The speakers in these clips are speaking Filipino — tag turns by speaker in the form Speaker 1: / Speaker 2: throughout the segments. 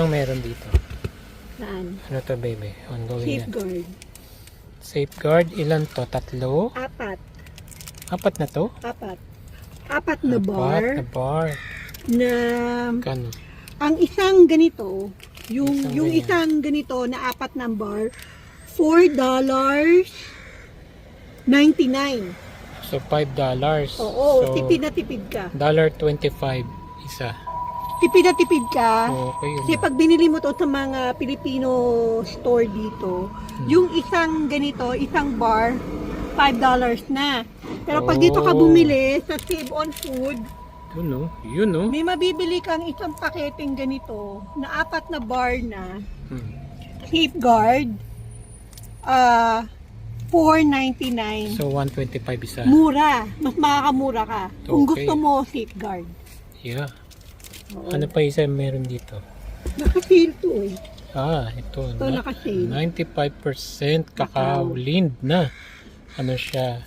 Speaker 1: Anong meron dito?
Speaker 2: Saan?
Speaker 1: Ano to, baby? Ongoing yan.
Speaker 2: Safeguard.
Speaker 1: Safeguard, ilan to? 3?
Speaker 2: Apat.
Speaker 1: 4 na to?
Speaker 2: Apat. Apat na bar.
Speaker 1: 4 na bar.
Speaker 2: Na
Speaker 1: Kano?
Speaker 2: ang isang ganito, yung
Speaker 1: Isang ganyan.
Speaker 2: isang ganito na apat na bar, $4.99.
Speaker 1: So, $5.
Speaker 2: Oo,
Speaker 1: so,
Speaker 2: tipid na tipid ka.
Speaker 1: $1.25 isa.
Speaker 2: Tipid na tipid ka.
Speaker 1: Okay, yun.
Speaker 2: Kasi pag binili mo to sa mga Filipino store dito, yung isang ganito, isang bar, $5 na. Pero pag dito ka
Speaker 1: Oh.
Speaker 2: bumili sa Save on Food,
Speaker 1: Yun, no? Yun, no?
Speaker 2: may mabibili kang isang paketeng ganito na apat na bar na Safeguard, $4.99.
Speaker 1: So, $1.25 isa.
Speaker 2: Mura. Mas makakamura ka. Kung
Speaker 1: Okay.
Speaker 2: gusto mo, Safeguard.
Speaker 1: Yeah. Ano pa isa meron dito?
Speaker 2: Naka-sale to eh.
Speaker 1: Ito.
Speaker 2: Ito naka-sale.
Speaker 1: 95% cacao lind na. Ano siya?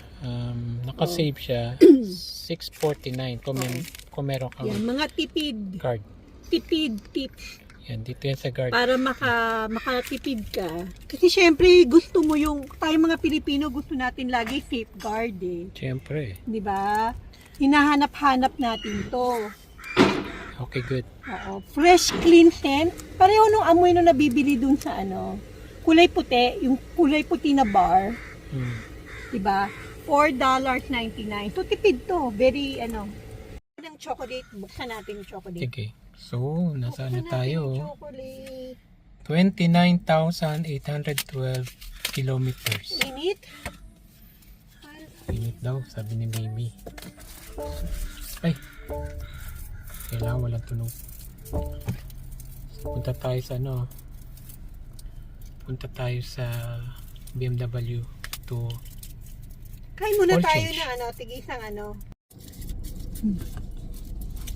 Speaker 1: Naka-save siya. 649 kung meron kang
Speaker 2: Yan, mga tipid tips
Speaker 1: yan, dito yan sa guard.
Speaker 2: para makatipid ka. Kasi syempre, gusto mo yung, tayo mga Pilipino, gusto natin lagi safeguard eh.
Speaker 1: Siyempre.
Speaker 2: Di ba? Hinahanap-hanap natin to.
Speaker 1: Okay, good.
Speaker 2: Oo. Fresh, clean scent. Pareho nung amoy nung nabibili dun sa ano, kulay puti, yung kulay puti na bar. Di ba? $4.99. So, tipid to. Very, ng chocolate. Buksan natin yung chocolate.
Speaker 1: Sige. So, nasa ano
Speaker 2: Buksan natin yung
Speaker 1: tayo?
Speaker 2: chocolate.
Speaker 1: 29,812 kilometers.
Speaker 2: Init.
Speaker 1: Init daw, sabi ni baby. Ay! Kailangan walang tunog. Punta tayo sa Punta tayo sa BMW to
Speaker 2: Kain muna
Speaker 1: Oil
Speaker 2: tayo
Speaker 1: change.
Speaker 2: na tigisang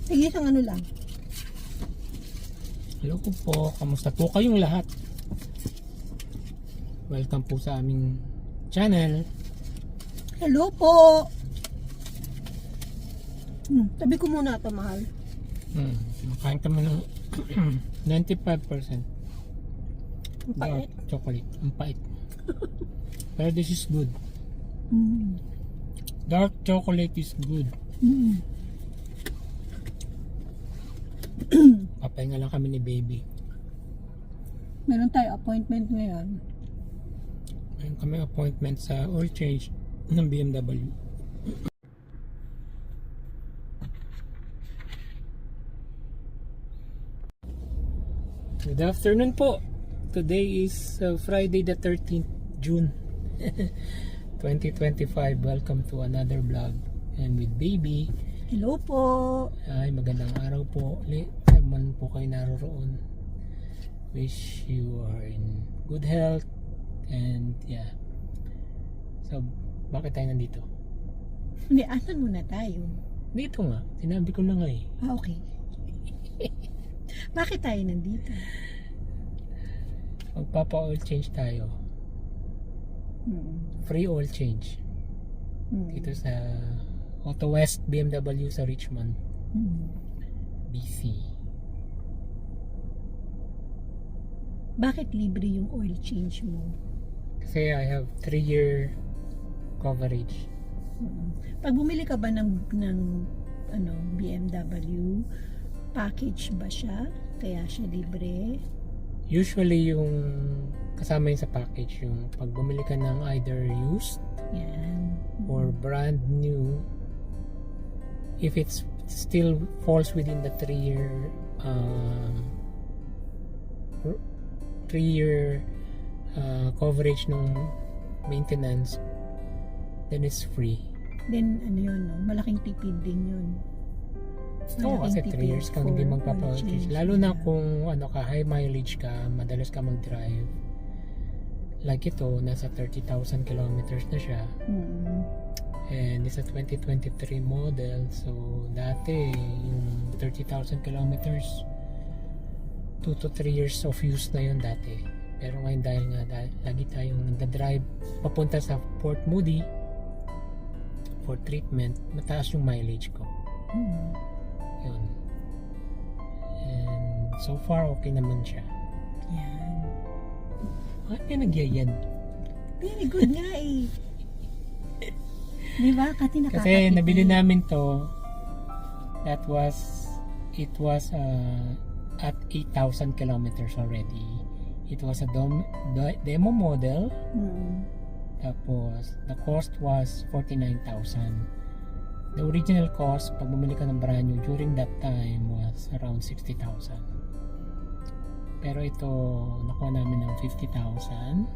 Speaker 2: Tigisang lang.
Speaker 1: Hello po, kamusta po kayong lahat? Welcome po sa aming channel.
Speaker 2: Hello po. Tabi ko muna ito, mahal.
Speaker 1: Makain kami ng 95%
Speaker 2: Ang pait.
Speaker 1: dark chocolate. Ang pait. Pero this is good. Dark chocolate is good. Papahinga lang kami ni baby.
Speaker 2: Meron tayo appointment ngayon.
Speaker 1: Ayun kami appointment sa oil change ng BMW. Good afternoon po. Today is Friday the 13th June 2025. Welcome to another vlog and with baby.
Speaker 2: Hello po.
Speaker 1: Ay, magandang araw po. Saan man po kayo naroroon. Wish you are in good health and yeah. So, bakit tayo nandito?
Speaker 2: Hindi, asan muna tayo?
Speaker 1: Dito nga, sinabi ko na nga eh.
Speaker 2: Okay. Bakit tayo nandito?
Speaker 1: Magpapa-oil change tayo. Free oil change. Dito sa Auto West BMW sa Richmond, BC.
Speaker 2: Bakit libre yung oil change mo?
Speaker 1: Kasi I have 3-year coverage.
Speaker 2: Pag bumili ka ba ng BMW, package ba siya? Kaya siya libre?
Speaker 1: Usually yung kasama yun sa package, yung pag bumili ka ng either used
Speaker 2: Yan.
Speaker 1: or brand new, if it still falls within the 3-year coverage ng maintenance, then it's free.
Speaker 2: Then, yun, no? Malaking tipid din yun.
Speaker 1: Oo, kasi 3 years kang hindi
Speaker 2: for
Speaker 1: magpapa-oil
Speaker 2: oil
Speaker 1: change.
Speaker 2: change.
Speaker 1: Lalo na kung high mileage ka, madalas ka mag-drive. Like ito, nasa 30,000 kilometers na siya. And it's a 2023 model. So, dati, yung 30,000 kilometers, 2 to 3 years of use na yun dati. Pero ngayon dahil lagi tayong nagda-drive papunta sa Port Moody for treatment, mataas yung mileage ko. Yun. And so far okay naman siya.
Speaker 2: Yan.
Speaker 1: Bakit ka nagyayan?
Speaker 2: Very good nga eh. Di ba? Kasi nakakatipid.
Speaker 1: Kasi nabili namin to, it was at 8,000 kilometers already. It was a demo model. Tapos, the cost was 49,000. The original cost, pag bumili ka ng brand new during that time, was around 60,000. Pero ito, nakuha namin ng 50,000.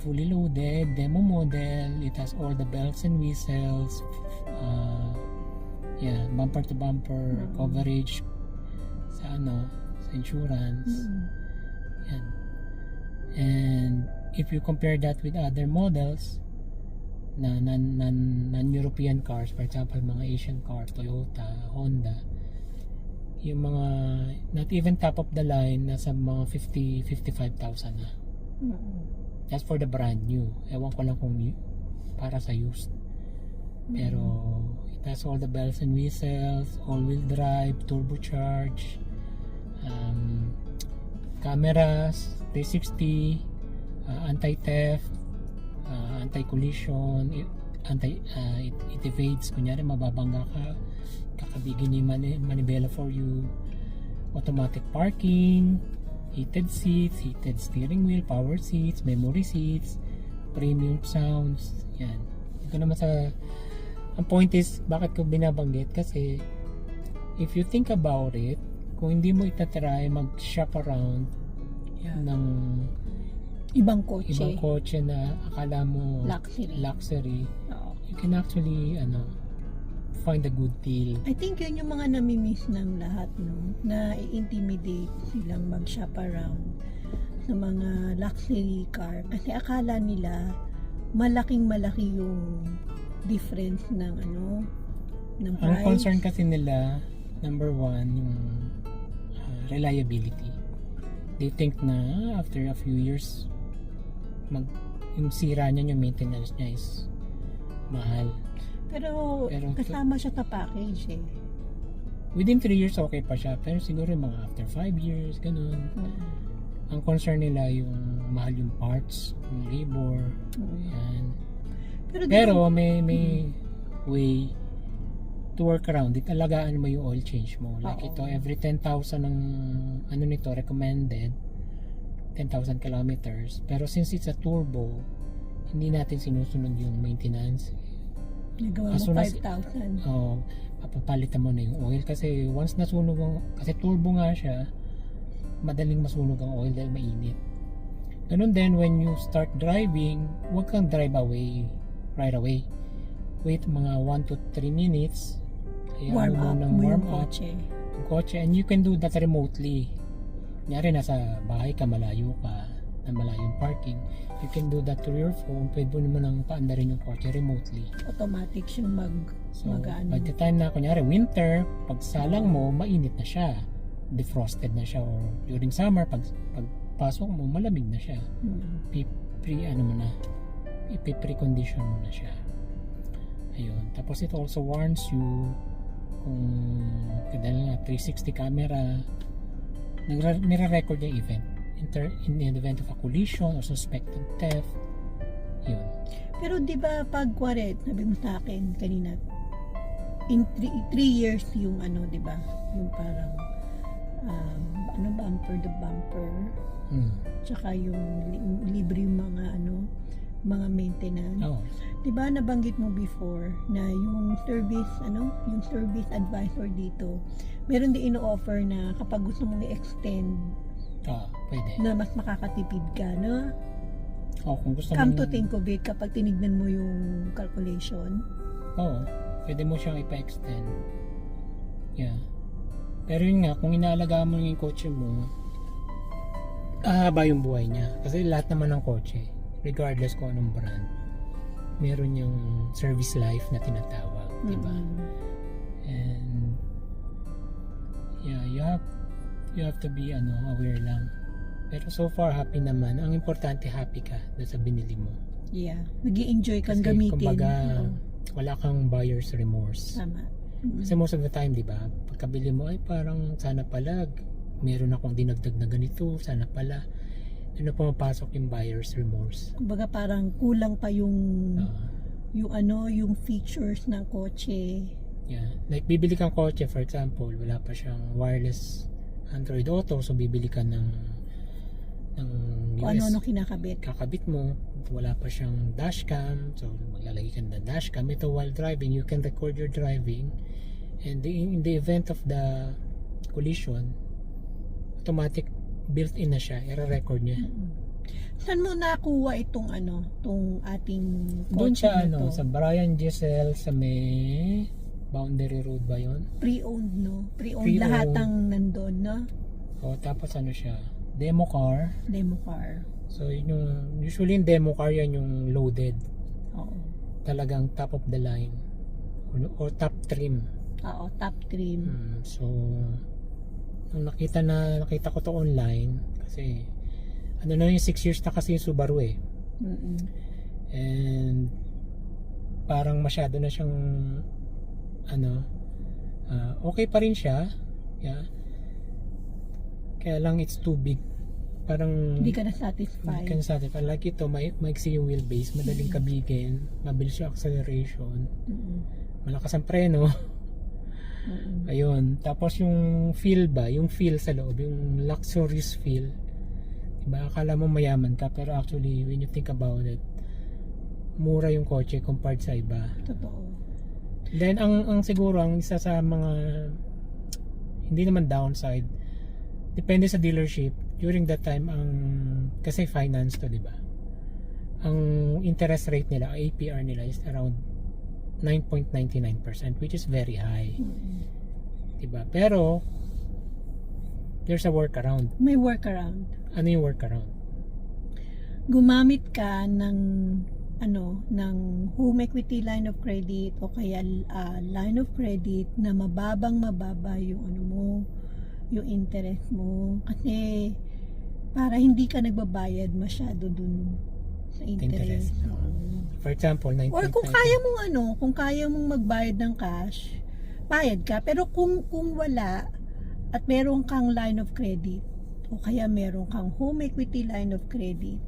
Speaker 1: Fully loaded, demo model. It has all the bells and whistles. Bumper to bumper coverage sa insurance. Yan. And if you compare that with other models na non-European cars, for example, mga Asian cars, Toyota, Honda, yung mga not even top of the line, nasa mga 55,000 na. That's for the brand new. Ewan ko lang kung para sa used. Pero it has all the bells and whistles, all-wheel drive, turbocharged, cameras, 360, anti-theft, anti-collision, it evades, kunyari mababangga ka, kakabigin yung manibela for you, automatic parking, heated seats, heated steering wheel, power seats, memory seats, premium sounds. Yan. Ito naman ang point is, bakit ko binabanggit? Kasi if you think about it, kung hindi mo itatry mag-shop around ng
Speaker 2: ibang kotse
Speaker 1: na akala mo luxury, you can actually find a good deal.
Speaker 2: I think yun yung mga namimiss ng lahat, no? Na i-intimidate silang mag-shop around sa mga luxury car kasi akala nila malaki yung difference ng ng price.
Speaker 1: Ang concern kasi nila, number one, yung reliability. They think na after a few years yung sira niya, yung maintenance niya is mahal. Pero
Speaker 2: kasama siya sa package eh.
Speaker 1: Within 3 years okay pa siya, pero siguro mga after 5 years, ganun. Ang concern nila yung mahal yung parts, yung labor, yan. Pero may way to work around it. Alagaan mo yung oil change mo. Like ito, every 10,000 ng nito recommended, 10,000 kilometers. Pero since it's a turbo, hindi natin sinusunod yung maintenance.
Speaker 2: Nagawa mo 5,000.
Speaker 1: Papapalitan mo na yung oil kasi once nasunog kasi turbo nga siya, madaling masunog ang oil dahil mainit. Ganun din when you start driving, huwag kang drive away right away. Wait mga 1 to 3 minutes.
Speaker 2: Warm up
Speaker 1: yung kotse. And you can do that remotely. Kunyari nasa bahay ka, malayo yung parking, you can do that through your phone. Pwede mo naman ang paandarin yung kotse remotely.
Speaker 2: Automatic siyang
Speaker 1: by the time na kunyari winter, pag salang mo, mainit na siya, defrosted na siya, or during summer, pag pasok mo, malamig na siya. Pre-condition mo na siya. Ayun. Tapos it also warns you kung dahil nga 360 camera, nire-record yung event in the event of a collision or suspected theft. Yun.
Speaker 2: Pero di ba pag sabi mo sa akin kanina, in 3 years yung di ba? Yung parang bumper to bumper. Tsaka yung libre yung mga maintenance. Di ba nabanggit mo before na yung service advisor dito, meron din ino-offer na kapag gusto mong i-extend,
Speaker 1: pwede.
Speaker 2: Na mas makakatipid ka, no?
Speaker 1: Kung gusto
Speaker 2: Come to think of it, kapag tinignan mo yung calculation.
Speaker 1: Pwede mo siyang ipa-extend. Yeah. Pero yun nga, kung inaalagaan mo yung kotse mo, haba yung buhay niya. Kasi lahat naman ng kotse, regardless kung anong brand, meron yung service life na tinatawag, di ba? And yeah, you have to be aware lang. Pero so far happy naman. Ang importante happy ka doon sa binili mo.
Speaker 2: Yeah, nag-i-enjoy kang
Speaker 1: kasi
Speaker 2: gamitin.
Speaker 1: Kumbaga, wala kang buyer's remorse.
Speaker 2: Tama.
Speaker 1: Kasi most of the time, di ba, pagkabili mo, ay parang sana pala, meron akong dinagdag na ganito, sana pala. Doon na pumapasok yung buyer's remorse.
Speaker 2: Kumbaga parang kulang pa yung
Speaker 1: Ah.
Speaker 2: yung features ng kotse.
Speaker 1: Yeah. Like, bibili kang kotse, for example, wala pa siyang wireless Android Auto, so bibili ka ng
Speaker 2: Kung
Speaker 1: US.
Speaker 2: ano-ano kinakabit.
Speaker 1: Kakabit mo, wala pa siyang dashcam, so maglalagay ka ng dashcam. Ito, while driving, you can record your driving, and in the event of the collision, automatic built-in na siya, i-record niya.
Speaker 2: Saan mo nakuha itong ating
Speaker 1: Doon
Speaker 2: kotse
Speaker 1: sa
Speaker 2: na to?
Speaker 1: sa Brian Giselle sa may Boundary Road ba yun?
Speaker 2: Pre-owned, no? Pre-owned,
Speaker 1: Pre-owned.
Speaker 2: lahat ng nandun, no?
Speaker 1: O tapos ano siya, demo car.
Speaker 2: Demo car.
Speaker 1: So yung usually yung demo car yan yung loaded.
Speaker 2: Oo.
Speaker 1: Talagang top of the line or top trim.
Speaker 2: Oo, top trim.
Speaker 1: So nung nakita ko to online kasi ano na yung 6 years na kasi yung Subaru eh.
Speaker 2: Mm-mm.
Speaker 1: And parang masyado na siyang okay pa rin siya. Yeah. Kaya lang it's too big. Parang
Speaker 2: Hindi ka na satisfied.
Speaker 1: hindi ka satisfied. Like ito, maiksi yung wheelbase, madaling kabigin, mabilis yung acceleration,
Speaker 2: Mm-mm.
Speaker 1: malakas ang preno.
Speaker 2: Mm-mm.
Speaker 1: Ayun. Tapos yung feel ba, yung feel sa loob, yung luxurious feel. Diba? Akala mo mayaman ka, pero actually, when you think about it, mura yung kotse compared sa iba.
Speaker 2: Totoo.
Speaker 1: Then, ang siguro, ang isa sa mga, hindi naman downside, depende sa dealership, during that time, kasi finance to, diba? Ang interest rate nila, APR nila is around 9.99%, which is very high.
Speaker 2: Mm-mm.
Speaker 1: Diba? Pero, there's a workaround.
Speaker 2: May workaround.
Speaker 1: Ano yung workaround?
Speaker 2: Gumamit ka ng home equity line of credit o kaya line of credit na mababa yung yung interest mo, kasi para hindi ka nagbabayad masyado dun sa interest.
Speaker 1: For example, 9.99.
Speaker 2: Or kung kaya mong magbayad ng cash, bayad ka. Pero kung wala at meron kang line of credit o kaya meron kang home equity line of credit,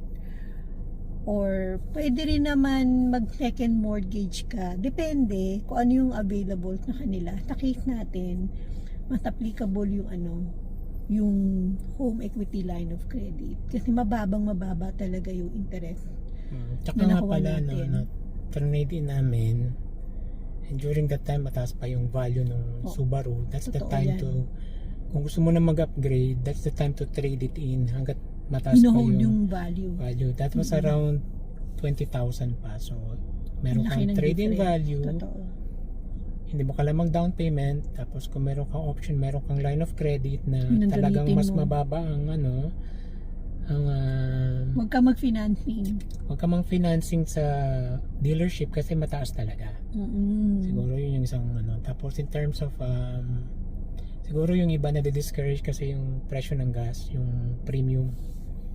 Speaker 2: or pwede rin naman mag second mortgage ka, depende kung ano yung available na kanila. Sa case natin, mas applicable yung home equity line of credit kasi mababa talaga yung interest.
Speaker 1: Tsaka
Speaker 2: na
Speaker 1: nga
Speaker 2: nakuha
Speaker 1: pala
Speaker 2: natin.
Speaker 1: na trade in namin, and during that time mataas pa yung value ng Subaru. That's the
Speaker 2: Totoo
Speaker 1: time
Speaker 2: yan.
Speaker 1: kung gusto mo na mag-upgrade, that's the time to trade it in hanggat mataas pa
Speaker 2: Hino-hold
Speaker 1: yung
Speaker 2: yung value.
Speaker 1: That was around 20,000 pa. So meron
Speaker 2: Laki
Speaker 1: kang
Speaker 2: ng
Speaker 1: trade-in
Speaker 2: difference.
Speaker 1: value,
Speaker 2: Totoo.
Speaker 1: hindi mo kailangang down payment, tapos kung meron kang option, meron kang line of credit na
Speaker 2: Yun ang
Speaker 1: talagang
Speaker 2: gamitin
Speaker 1: mas
Speaker 2: mo.
Speaker 1: mababa ang
Speaker 2: Huwag ka mag-financing.
Speaker 1: wag ka mang financing sa dealership kasi mataas talaga. Siguro yun yung isang Tapos in terms of siguro yung iba na discourage kasi yung presyo ng gas, yung premium.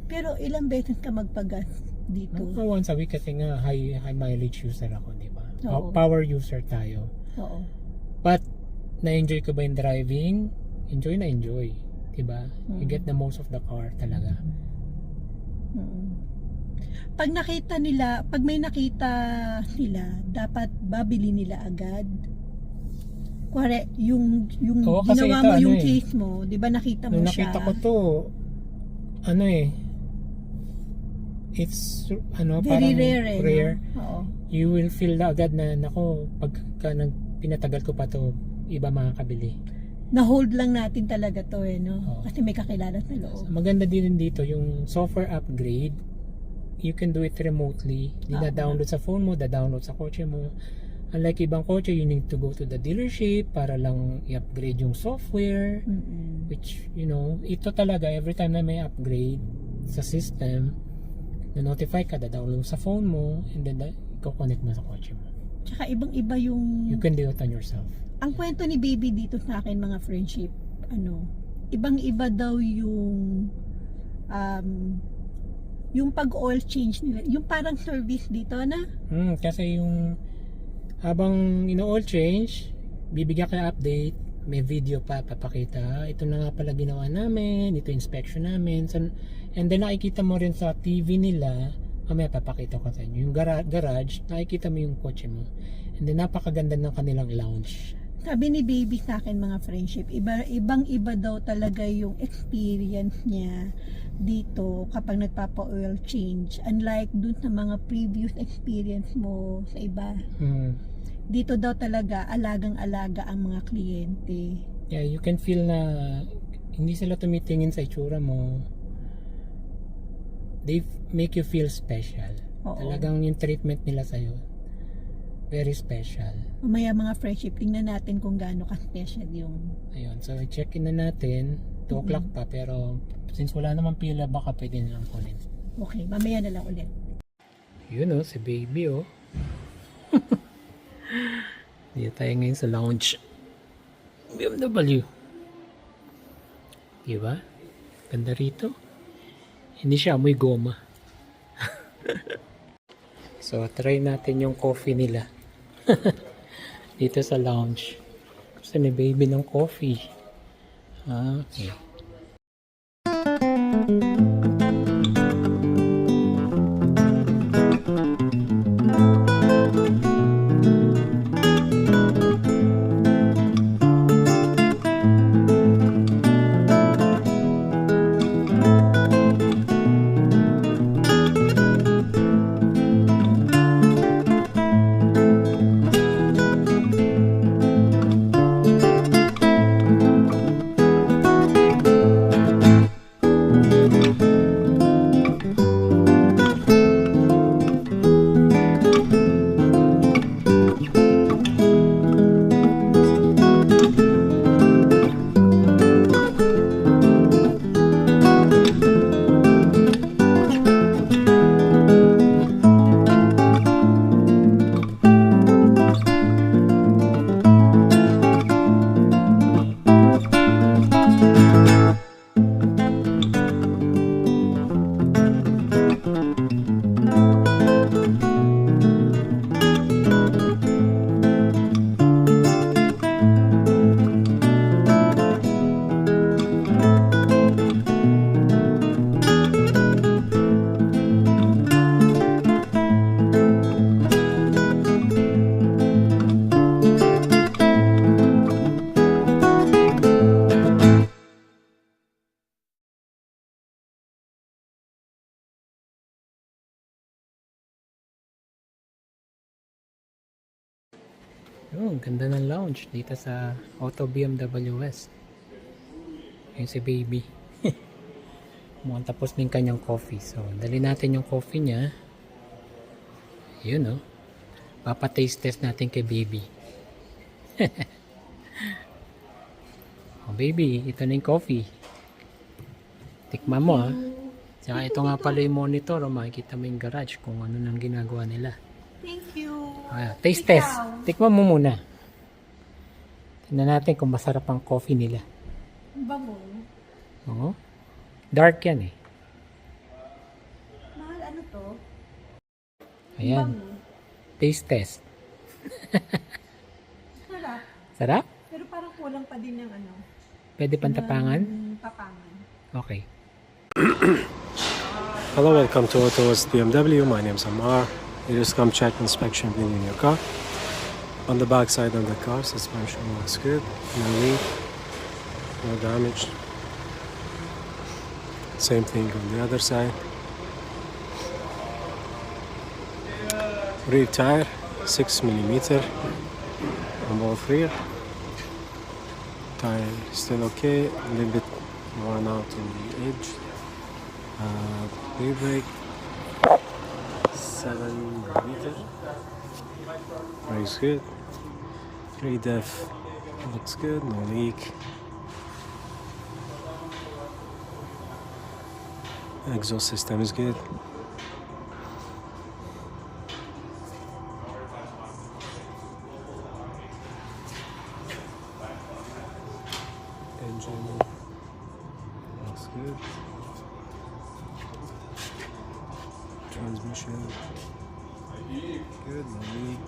Speaker 2: Pero ilang beses ka magpagas dito?
Speaker 1: Once a week kasi nga high mileage user ako, di ba?
Speaker 2: Oo.
Speaker 1: Power user tayo.
Speaker 2: Oo.
Speaker 1: But na-enjoy ko ba yung driving? Enjoy na enjoy, di ba? You get the most of the car talaga.
Speaker 2: Pag may nakita sila, dapat babili nila agad. Kuwari, yung
Speaker 1: Oo, kasi
Speaker 2: ginawa
Speaker 1: ito,
Speaker 2: mo yung
Speaker 1: eh.
Speaker 2: case mo, di ba nakita mo
Speaker 1: Nung
Speaker 2: siya?
Speaker 1: nakita ko to, it's
Speaker 2: Very
Speaker 1: parang
Speaker 2: rare,
Speaker 1: rare.
Speaker 2: No? Oo.
Speaker 1: You will feel na agad na pagka pinatagal ko pa to, iba makakabili.
Speaker 2: Na-hold lang natin talaga to no?
Speaker 1: Oo.
Speaker 2: Kasi may kakilala sa loob.
Speaker 1: Maganda din dito yung software upgrade. You can do it remotely. Dina-download sa phone mo, da-download sa kotse mo. Unlike ibang kotse, you need to go to the dealership para lang i-upgrade yung software. Which, ito talaga, every time na may upgrade sa system, na-notify ka, da-download sa phone mo, and then i-connect mo sa kotse mo.
Speaker 2: Tsaka ibang-iba yung...
Speaker 1: You can do it on yourself.
Speaker 2: Ang kwento ni Baby dito sa akin, mga friendship, ibang-iba daw yung pag-oil change nila, yung parang service dito na.
Speaker 1: Kasi yung habang ino-oil change, bibigyan kayo update, may video pa papakita. Ito na nga pala ginawa namin, ito inspection namin. So, and then nakikita mo rin sa TV nila, mamaya papakita ko sa inyo. Yung garage, nakikita mo yung kotse mo. And then napakaganda ng kanilang lounge.
Speaker 2: Sabi ni baby sa akin mga friendship, ibang-iba daw talaga yung experience niya dito kapag nagpapa-oil change. Unlike dun sa mga previous experience mo sa iba. Dito daw talaga alagang-alaga ang mga kliyente.
Speaker 1: Yeah, you can feel na hindi sila tumitingin sa itsura mo. They make you feel special.
Speaker 2: Oo.
Speaker 1: Talagang yung treatment nila sa'yo, very special.
Speaker 2: Mamaya mga friendship, tingnan natin kung gaano ka-special yung...
Speaker 1: Ayun, so check-in na natin. 2 o'clock pa, pero since wala namang pila, baka pwede nilang kunin.
Speaker 2: Okay, mamaya na lang ulit.
Speaker 1: Yun si baby Dito tayo ngayon sa lounge. BMW. Diba? Ganda rito. Hindi siya amoy goma. So, try natin yung coffee nila. Dito sa lounge. Gusto ni baby ng coffee. Okay. Yung ganda ng lounge dito sa Auto BMW West. Yung si baby. Mukhang tapos din kanyang coffee. So, dali natin yung coffee niya. Yun Papa-taste test natin kay baby. Baby, ito na yung coffee. Tikman mo Saka ito nga pala yung monitor. Makikita mo yung garage kung ano nang ginagawa nila.
Speaker 2: Thank you.
Speaker 1: Taste test. Tikman mo muna. Tingnan natin kung masarap ang coffee nila.
Speaker 2: Bango.
Speaker 1: Oo. Dark yan
Speaker 2: Mahal ano to?
Speaker 1: Ayan.
Speaker 2: Bango.
Speaker 1: Taste test.
Speaker 2: Sarap.
Speaker 1: Sarap?
Speaker 2: Pero parang kulang pa din ng ano.
Speaker 1: Pwede pantapangan?
Speaker 2: Tapangan.
Speaker 1: Okay.
Speaker 3: Hello, welcome to Auto West BMW. My name is Amar. You just come check inspection video in your car. On the back side of the car, suspension looks good. No leak, no damage. Same thing on the other side. Rear tire, 6mm on both rear. Tire still okay, a little bit worn out on the edge. Rear brake, 7mm. Brakes good. 3-def looks good, no leak. Exhaust system is good. Engine looks good. Transmission good, no leak.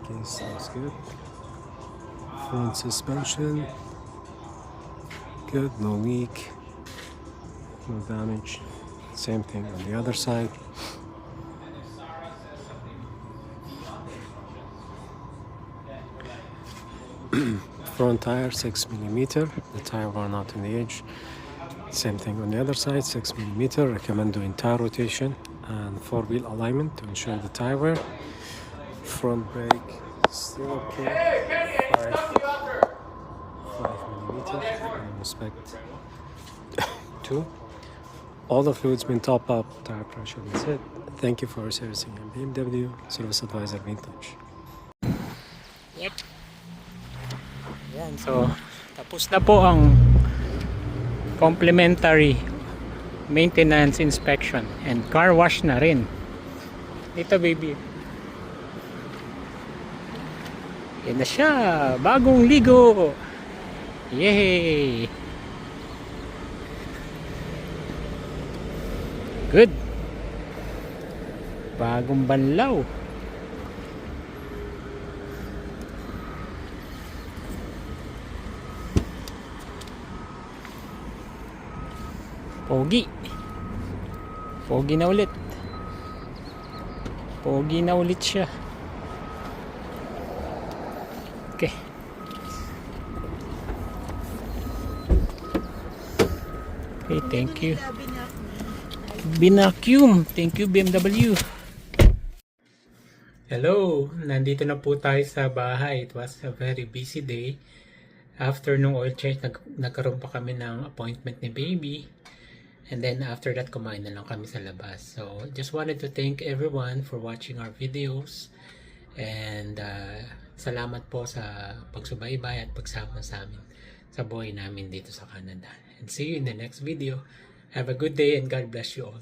Speaker 3: case looks good. Front suspension, good, no leak, no damage. Same thing on the other side. Front tire 6mm, the tire worn out in the edge. Same thing on the other side, 6mm. Recommend doing tire rotation and four-wheel alignment to ensure the tire wear. Front brake still okay. 5mm in respect to. All the fluids been topped up, tire pressure is it. Thank you for servicing BMW Service Advisor. Be in touch.
Speaker 1: Yep. Yan, so tapos na po ang complimentary maintenance inspection and car wash na rin. Dito baby. Yan na siya, bagong ligo. Yay! Good. Bagong banlaw. Pogi. Pogi na ulit. Pogi na ulit siya. Okay. Okay, thank you. Binacuum. Thank you, BMW. Hello. Nandito na po tayo sa bahay. It was a very busy day. After nung oil change, nagkaroon pa kami ng appointment ni baby. And then after that, kumain na lang kami sa labas. So, just wanted to thank everyone for watching our videos. And salamat po sa pagsubaybay at pagsama sa amin sa buhay namin dito sa Canada. And see you in the next video. Have a good day and God bless you all.